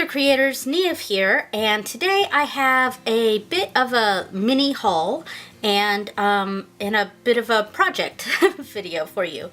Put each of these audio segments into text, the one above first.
there, creators, Niamh here, and today I have a bit of a mini haul and a bit of a project video for you.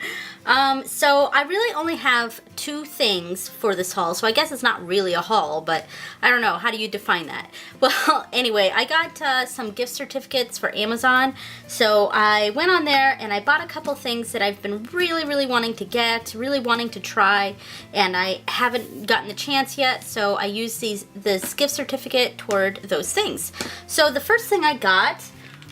So I really only have two things for this haul, so I guess it's not really a haul, but I don't know, how do you define that? Well, anyway, I got some gift certificates for Amazon, so I went on there and I bought a couple things that I've been really wanting to get, really wanting to try, and I haven't gotten the chance yet, so I used this gift certificate toward those things. So the first thing I got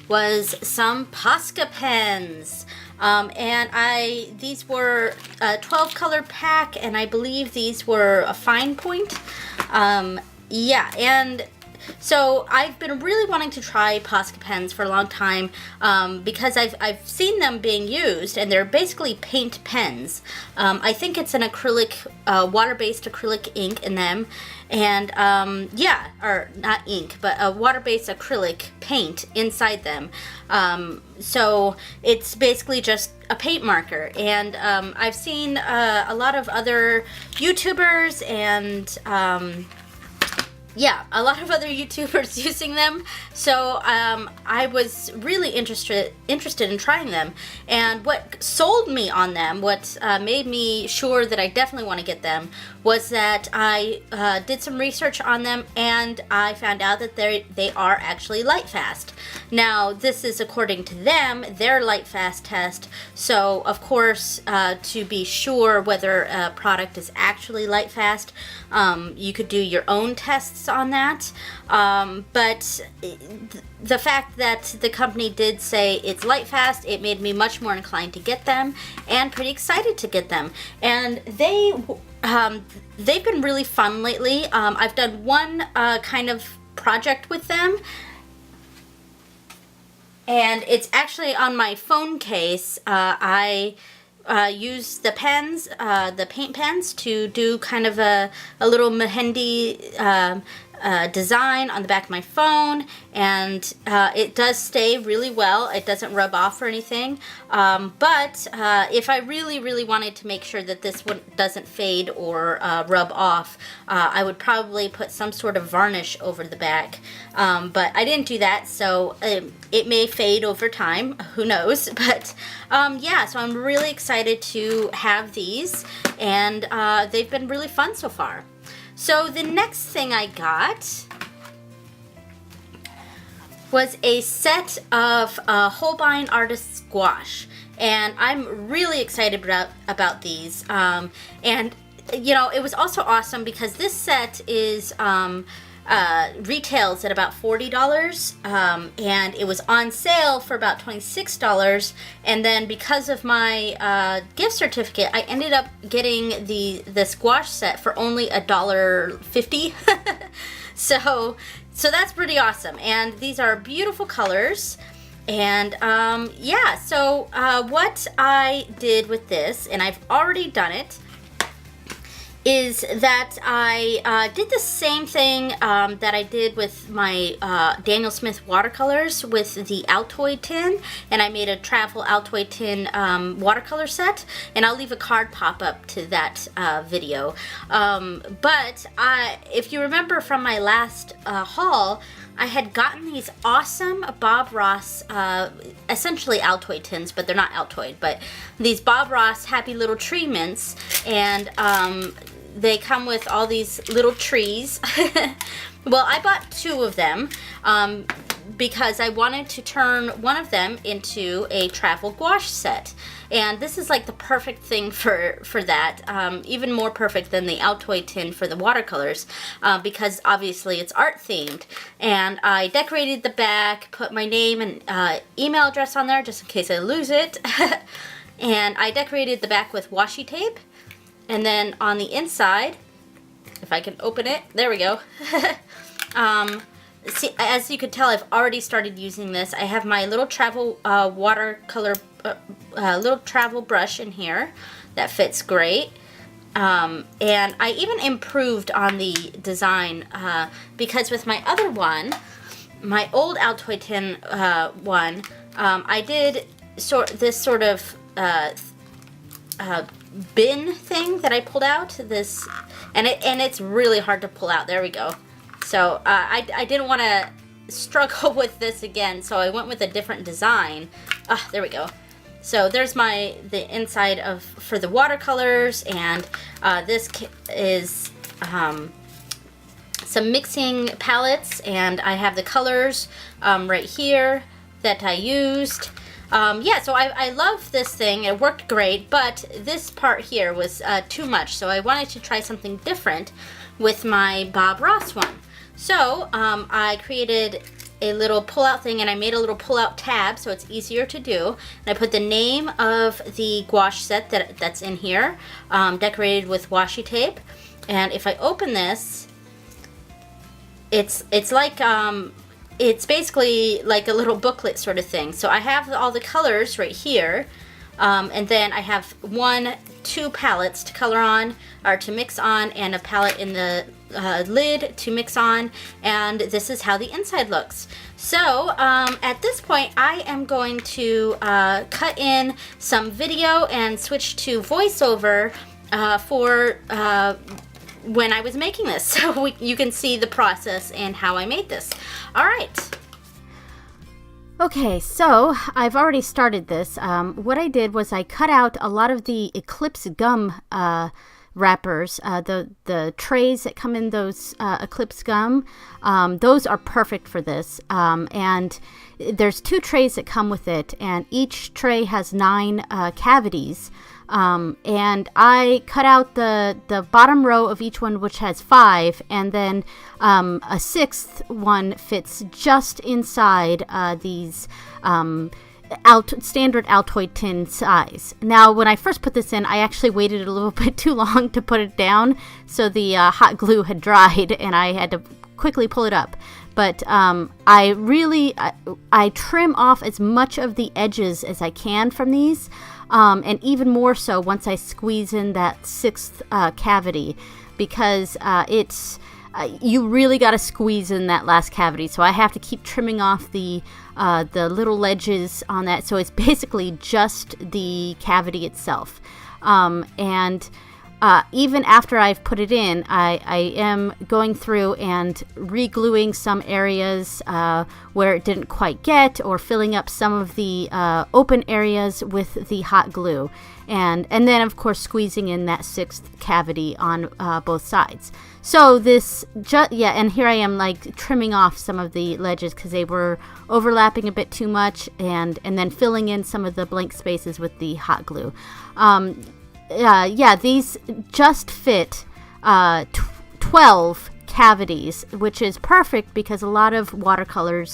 was some Posca pens. And these were a 12 color pack, and I believe these were a fine point. Yeah, and so I've been really wanting to try Posca pens for a long time because I've seen them being used, and they're basically paint pens. I think it's an acrylic, water-based acrylic ink in them, and yeah, or not ink, but a water-based acrylic paint inside them. So it's basically just a paint marker, and I've seen a lot of other YouTubers and yeah, a lot of other YouTubers using them, so I was really interested in trying them. And what sold me on them, what made me sure that I definitely want to get them, was that I did some research on them, and I found out that they are actually light fast. Now, this is according to them, their light fast test, so of course, to be sure whether a product is actually light fast, you could do your own tests on that, but the fact that the company did say it's light fast, it made me much more inclined to get them, and pretty excited to get them. And they've been really fun lately. I've done one kind of project with them, and it's actually on my phone case. I use the pens, the paint pens, to do kind of a little mehendi design on the back of my phone, and it does stay really well. It doesn't rub off or anything, but if I really wanted to make sure that this one doesn't fade or rub off, I would probably put some sort of varnish over the back, but I didn't do that, so it may fade over time, who knows. But yeah, so I'm really excited to have these, and they've been really fun so far. So the next thing I got was a set of Holbein Artist's Gouache, and I'm really excited about these. And you know, it was also awesome because this set is retails at about $40, and it was on sale for about $26, and then because of my gift certificate, I ended up getting this gouache set for only $1.50. so that's pretty awesome, and these are beautiful colors. And yeah, so what I did with this, and I've already done it, is that I did the same thing that I did with my Daniel Smith watercolors with the Altoid tin, and I made a travel Altoid tin watercolor set, and I'll leave a card pop-up to that video. But if you remember from my last haul, I had gotten these awesome Bob Ross, essentially Altoid tins, but they're not Altoid, but these Bob Ross Happy Little Tree Mints, and they come with all these little trees. Well, I bought two of them because I wanted to turn one of them into a travel gouache set. And this is like the perfect thing for that, even more perfect than the Altoid tin for the watercolors, because obviously it's art themed. And I decorated the back, put my name and email address on there just in case I lose it. And I decorated the back with washi tape. And then on the inside, if I can open it, there we go. See, as you could tell, I've already started using this. I have my little travel watercolor, little travel brush in here that fits great. And I even improved on the design because with my other one, my old Altoid tin one, I did this sort of bin thing that I pulled out. This, and it's really hard to pull out. There we go. So I didn't want to struggle with this again, so I went with a different design. There we go. So there's the inside for the watercolors, and this is some mixing palettes, and I have the colors right here that I used. Yeah, so I love this thing. It worked great, but this part here was too much, so I wanted to try something different with my Bob Ross one. So I created a little pull-out thing, and I made a little pull-out tab so it's easier to do. And I put the name of the gouache set that's in here, decorated with washi tape. And if I open this, it's like it's basically like a little booklet sort of thing. So I have all the colors right here, and then I have two palettes to color on, or to mix on, and a palette in the lid to mix on, and this is how the inside looks. So at this point I am going to cut in some video and switch to voiceover for when I was making this, so you can see the process and how I made this. All right. Okay, so I've already started this. What I did was I cut out a lot of the Eclipse gum wrappers, the trays that come in those Eclipse gum. Those are perfect for this. And there's 2 trays that come with it, and each tray has 9 cavities. And I cut out the bottom row of each one, which has 5, and then a 6th one fits just inside these standard Altoid tin size. Now, when I first put this in, I actually waited a little bit too long to put it down, so the hot glue had dried, and I had to quickly pull it up. But I trim off as much of the edges as I can from these. And even more so once I squeeze in that 6th cavity, because you really got to squeeze in that last cavity. So I have to keep trimming off the little ledges on that. So it's basically just the cavity itself. And even after I've put it in, I am going through and re-gluing some areas where it didn't quite get, or filling up some of the open areas with the hot glue. And then, of course, squeezing in that 6th cavity on both sides. So this, and here I am like trimming off some of the ledges because they were overlapping a bit too much, and then filling in some of the blank spaces with the hot glue. These just fit 12 cavities, which is perfect because a lot of watercolor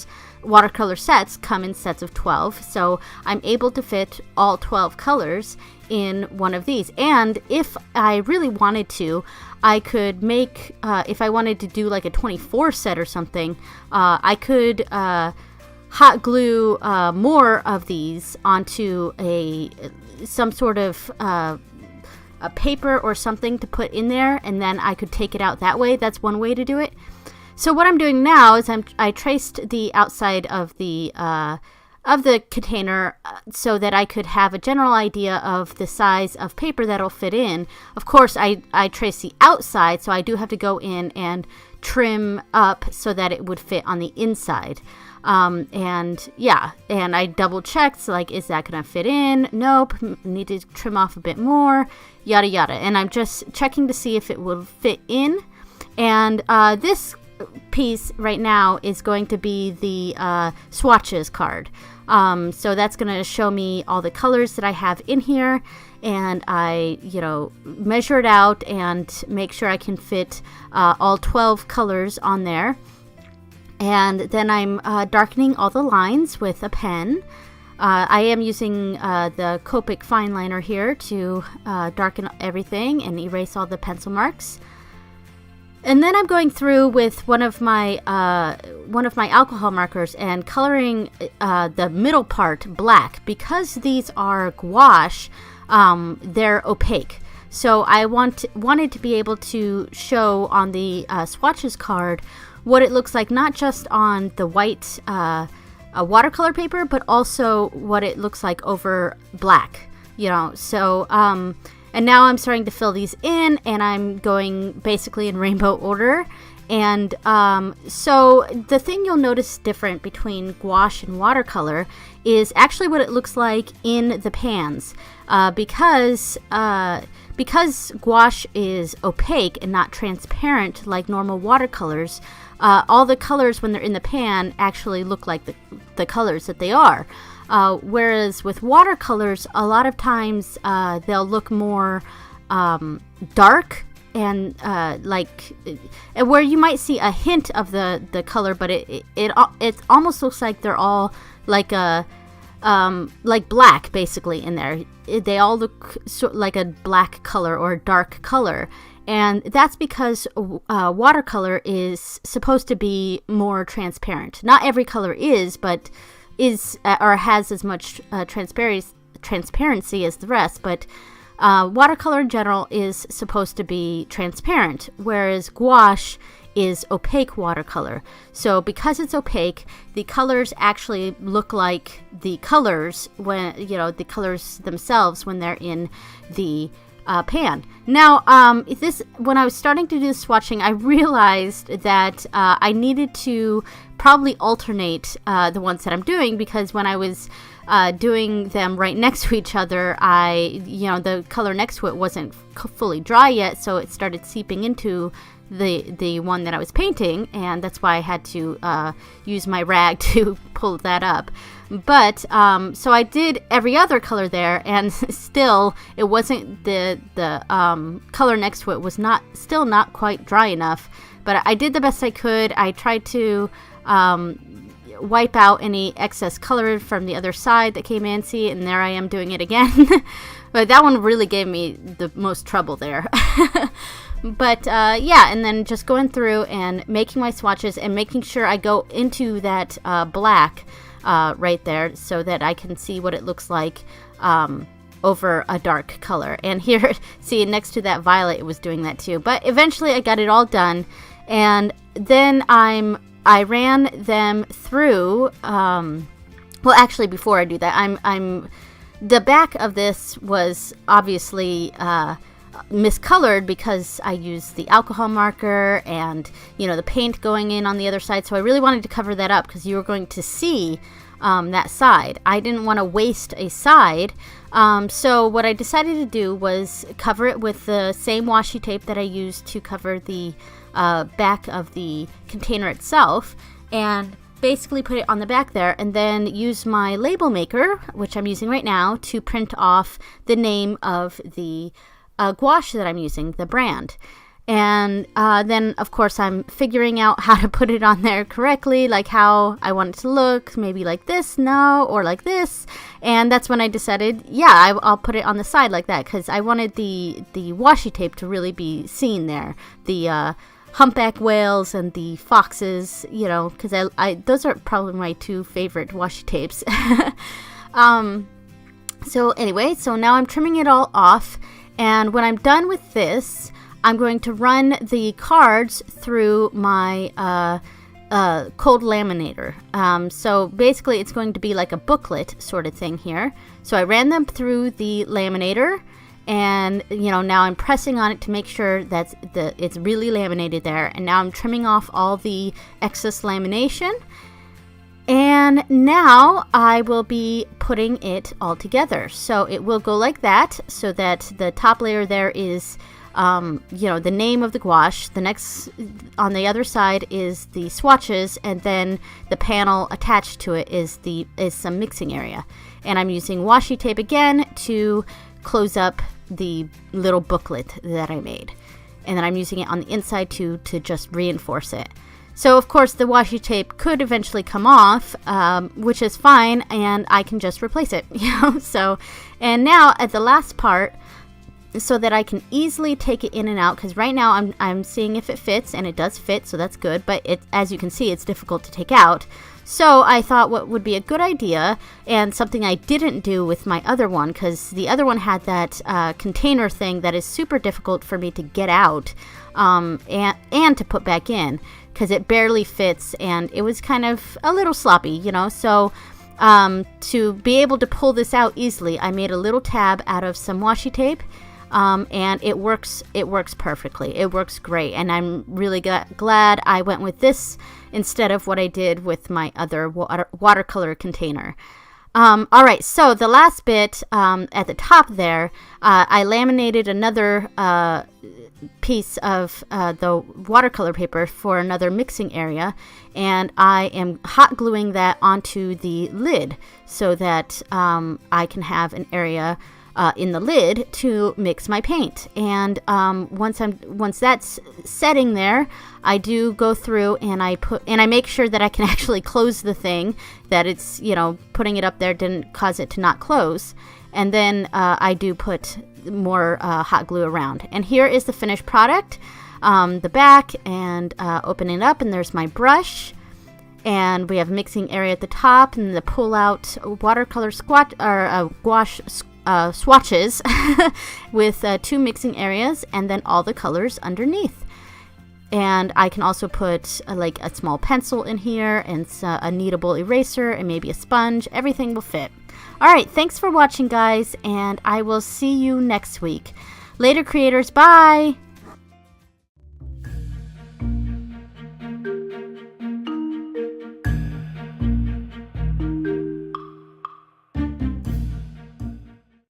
sets come in sets of 12. So I'm able to fit all 12 colors in one of these. And if I really wanted to, I could make, if I wanted to do like a 24 set or something, I could hot glue more of these onto some sort of a paper or something to put in there, and then I could take it out that way. That's one way to do it. So what I'm doing now is I traced the outside of the container so that I could have a general idea of the size of paper that'll fit in. Of course, I traced the outside, so I do have to go in and trim up so that it would fit on the inside. And I double checked, like, is that gonna fit in? Nope, need to trim off a bit more, yada yada. And I'm just checking to see if it will fit in. And this piece right now is going to be the swatches card. So that's gonna show me all the colors that I have in here, and I measure it out and make sure I can fit all 12 colors on there. And then I'm darkening all the lines with a pen. I am using the Copic fine liner here to darken everything and erase all the pencil marks. And then I'm going through with one of my alcohol markers and coloring the middle part black. Because these are gouache, they're opaque. So I wanted to be able to show on the swatches card what it looks like, not just on the white watercolor paper, but also what it looks like over black, So, And now I'm starting to fill these in, and I'm going basically in rainbow order. And so the thing you'll notice different between gouache and watercolor is actually what it looks like in the pans, because gouache is opaque and not transparent like normal watercolors. All the colors when they're in the pan actually look like the colors that they are. Whereas with watercolors, a lot of times they'll look more dark, and where you might see a hint of the color, but it almost looks like they're all like black basically in there. They all look like a black color or a dark color, and that's because watercolor is supposed to be more transparent. Not every color is, but is or has as much transparency as the rest, but watercolor in general is supposed to be transparent, whereas gouache is opaque watercolor. So because it's opaque, the colors actually look like the colors when, the colors themselves when they're in the pan. Now, when I was starting to do the swatching, I realized that I needed to probably alternate the ones that I'm doing, because when I was doing them right next to each other, the color next to it wasn't fully dry yet, so it started seeping into the one that I was painting, and that's why I had to use my rag to pull that up. But so I did every other color there, and still it wasn't the color next to it was still not quite dry enough. But I did the best I could. I tried to wipe out any excess color from the other side that came in. See, and there I am doing it again. But that one really gave me the most trouble there. But yeah, and then just going through and making my swatches and making sure I go into that black right there, so that I can see what it looks like over a dark color. And here, see, next to that violet, it was doing that too. But eventually I got it all done, and then I ran them through. Well, actually, before I do that, the back of this was obviously miscolored because I used the alcohol marker and the paint going in on the other side, so I really wanted to cover that up because you were going to see that side. I didn't want to waste a side, so what I decided to do was cover it with the same washi tape that I used to cover the back of the container itself, and basically put it on the back there, and then use my label maker, which I'm using right now, to print off the name of the gouache that I'm using, the brand. And then of course I'm figuring out how to put it on there correctly, like how I want it to look, maybe like this, no, or like this. And that's when I decided, yeah, I'll put it on the side like that, because I wanted the washi tape to really be seen there, the humpback whales and the foxes, because I those are probably my two favorite washi tapes. So anyway, so now I'm trimming it all off, and when I'm done with this, I'm going to run the cards through my cold laminator. So basically it's going to be like a booklet sort of thing here. So I ran them through the laminator, and now I'm pressing on it to make sure that it's really laminated there. And now I'm trimming off all the excess lamination, and now I will be putting it all together. So it will go like that, so that the top layer there is the name of the gouache. The next on the other side is the swatches, and then the panel attached to it is some mixing area. And I'm using washi tape again to close up the little booklet that I made, and then I'm using it on the inside to just reinforce it. So of course the washi tape could eventually come off, which is fine, and I can just replace it. So, and now at the last part, so that I can easily take it in and out, because right now I'm seeing if it fits, and it does fit, so that's good, but as you can see, it's difficult to take out. So I thought what would be a good idea, and something I didn't do with my other one, because the other one had that container thing that is super difficult for me to get out and to put back in, because it barely fits, and it was kind of a little sloppy, so to be able to pull this out easily, I made a little tab out of some washi tape, and it works perfectly. It works great, and I'm really glad I went with this instead of what I did with my other watercolor container. All right, so the last bit at the top there, I laminated another piece of the watercolor paper for another mixing area, and I am hot gluing that onto the lid so that I can have an area in the lid to mix my paint. And once that's setting there, I do go through and I make sure that I can actually close the thing, that it's, putting it up there didn't cause it to not close. And then I do put more hot glue around. And here is the finished product, the back, and opening it up, and there's my brush. And we have mixing area at the top, and the pull-out watercolor gouache swatches with 2 mixing areas, and then all the colors underneath. And I can also put like a small pencil in here, and a kneadable eraser, and maybe a sponge. Everything will fit. All right, thanks for watching, guys, and I will see you next week. Later, creators. Bye!